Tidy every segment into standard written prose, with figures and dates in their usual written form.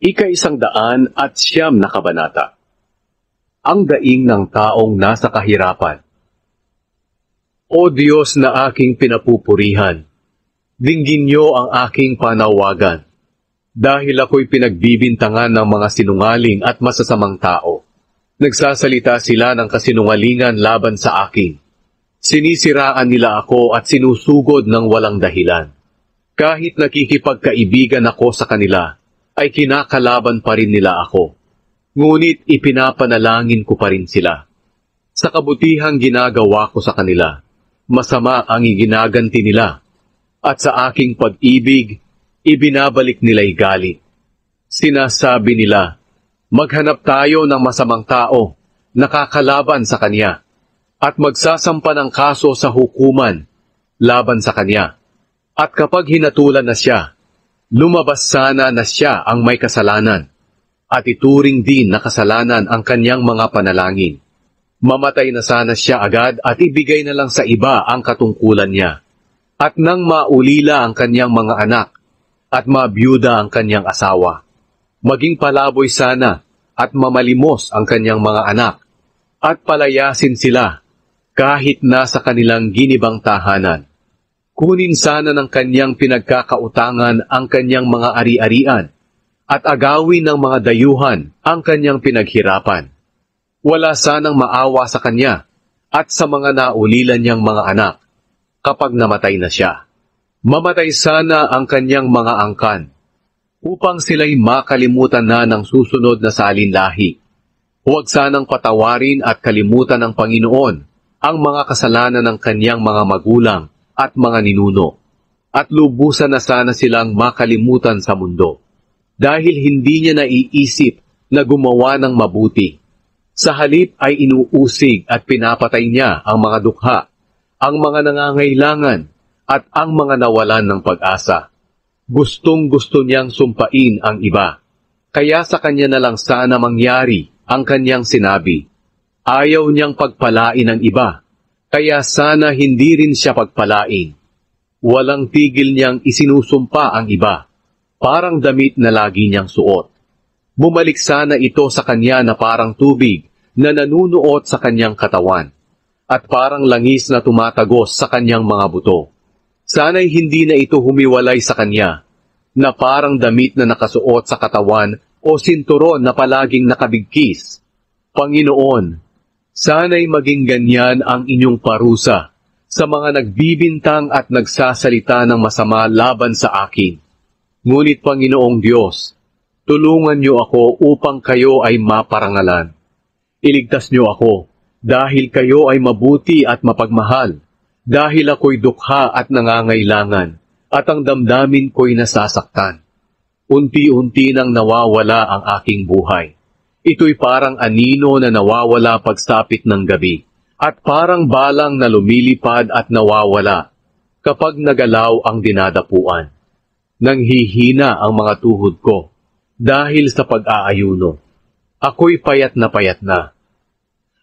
Ika-109 na kabanata. Ang daing ng taong nasa kahirapan. O Diyos na aking pinapupurihan, dinggin niyo ang aking panawagan, dahil ako'y pinagbibintangan ng mga sinungaling at masasamang tao. Nagsasalita sila ng kasinungalingan laban sa akin. Sinisiraan nila ako at sinusugod ng walang dahilan. Kahit nakikipagkaibigan ako sa kanila, ay kinakalaban pa rin nila ako. Ngunit ipinapanalangin ko pa rin sila. Sa kabutihang ginagawa ko sa kanila, masama ang iginaganti nila. At sa aking pag-ibig, ibinabalik nila'y galit. Sinasabi nila, maghanap tayo ng masamang tao, nakakalaban sa kanya, at magsasampa ng kaso sa hukuman, laban sa kanya. At kapag hinatulan na siya, lumabas sana na siya ang may kasalanan, at ituring din na kasalanan ang kanyang mga panalangin. Mamatay na sana siya agad at ibigay na lang sa iba ang katungkulan niya. At nang maulila ang kanyang mga anak, at mabiyuda ang kanyang asawa, maging palaboy sana at mamalimos ang kanyang mga anak, at palayasin sila kahit nasa kanilang ginibang tahanan. Kunin sana ng kanyang pinagkakautangan ang kanyang mga ari-arian, at agawin ng mga dayuhan ang kanyang pinaghirapan. Wala sanang maawa sa kanya, at sa mga naulilan niyang mga anak, kapag namatay na siya. Mamatay sana ang kanyang mga angkan, upang sila'y makalimutan na ng susunod na salinlahi. Huwag sanang patawarin at kalimutan ng Panginoon ang mga kasalanan ng kanyang mga magulang at mga ninuno, at lubusan na sana silang makalimutan sa mundo, dahil hindi niya naiisip na gumawa ng mabuti. Sa halip ay inuusig at pinapatay niya ang mga dukha, ang mga nangangailangan, at ang mga nawalan ng pag-asa. Gustong-gusto niyang sumpain ang iba, kaya sa kanya na lang sana mangyari ang kanyang sinabi. Ayaw niyang pagpalain ang iba, kaya sana hindi rin siya pagpalain. Walang tigil niyang isinusumpa ang iba, parang damit na lagi niyang suot. Bumalik sana ito sa kanya na parang tubig na nanunuot sa kanyang katawan, at parang langis na tumatagos sa kanyang mga buto. Sana'y hindi na ito humiwalay sa kanya, na parang damit na nakasuot sa katawan o sinturon na palaging nakabigkis. Panginoon, sana'y maging ganyan ang inyong parusa sa mga nagbibintang at nagsasalita ng masama laban sa akin. Ngunit Panginoong Diyos, tulungan niyo ako upang kayo ay maparangalan. Iligtas niyo ako dahil kayo ay mabuti at mapagmahal, dahil ako'y dukha at nangangailangan, at ang damdamin ko'y nasasaktan. Unti-unti nang nawawala ang aking buhay. Ito'y parang anino na nawawala pagsapit ng gabi, at parang balang na lumilipad at nawawala kapag nagalaw ang dinadapuan. Nanghihina ang mga tuhod ko dahil sa pag-aayuno. Ako'y payat na.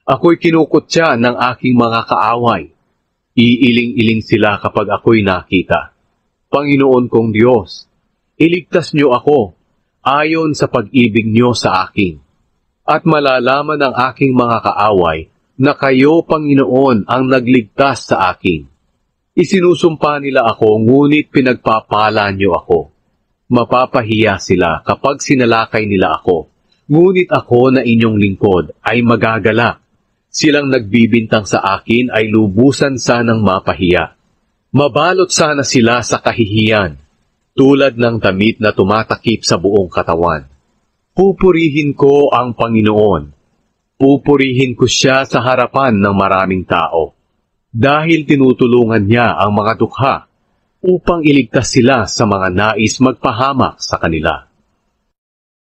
Ako'y kinukutya ng aking mga kaaway. Iiling-iling sila kapag ako'y nakita. Panginoon kong Diyos, iligtas niyo ako ayon sa pag-ibig niyo sa akin. At malalaman ng aking mga kaaway na kayo, Panginoon, ang nagligtas sa akin. Isinusumpa nila ako, ngunit pinagpapala niyo ako. Mapapahiya sila kapag sinalakay nila ako, ngunit ako na inyong lingkod ay magagalak. Silang nagbibintang sa akin ay lubusan sanang mapahiya. Mabalot sana sila sa kahihiyan, tulad ng damit na tumatakip sa buong katawan. Pupurihin ko ang Panginoon. Pupurihin ko siya sa harapan ng maraming tao, dahil tinutulungan niya ang mga dukha upang iligtas sila sa mga nais magpahamak sa kanila.